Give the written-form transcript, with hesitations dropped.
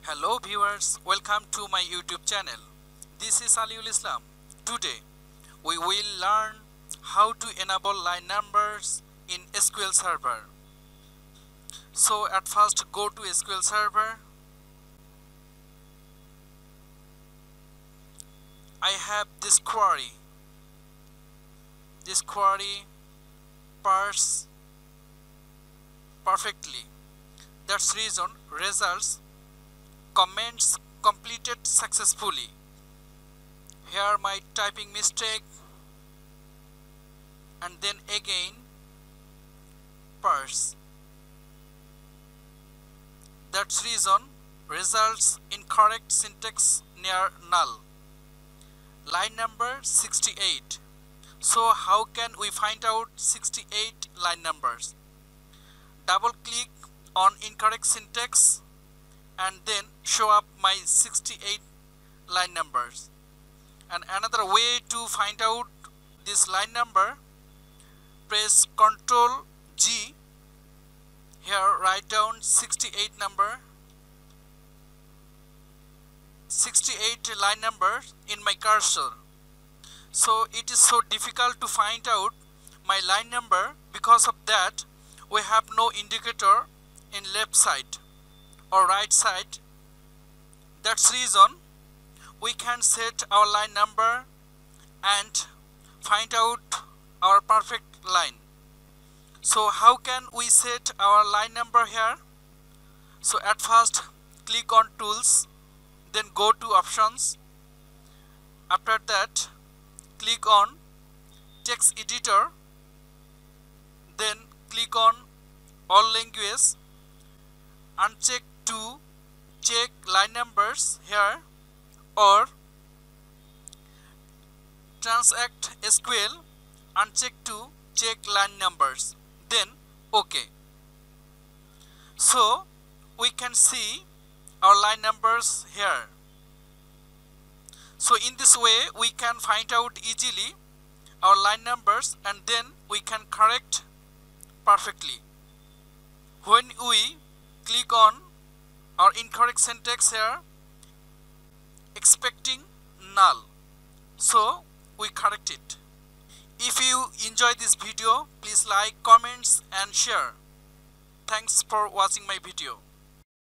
Hello viewers, welcome to my YouTube channel. This is Aliul Islam. Today we will learn how to enable line numbers in SQL Server. So at first go to SQL Server. I have this query. This query parse perfectly. That's reason results comments completed successfully. Here my typing mistake, and then again parse. That's reason results incorrect syntax near null. Line number 68. So how can we find out 68 line numbers? Double click on incorrect syntax and then show up my 68 line numbers. And another way to find out this line number, press Ctrl G. Here write down 68 number, 68 line number in my cursor. So it is so difficult to find out my line number. Because of that, we have no indicator in left side or right side. That's reason we can set our line number and find out our perfect line. So how can we set our line number here? So at first click on tools, then go to options. After that click on text editor, then click on all language, uncheck to check line numbers here, or transact SQL, uncheck to check line numbers, then OK. So we can see our line numbers here. So in this way we can find out easily our line numbers, and then we can correct perfectly. When we click on our incorrect syntax here, expecting null, so we correct it. If you enjoy this video, please like, comments and share. Thanks for watching my video.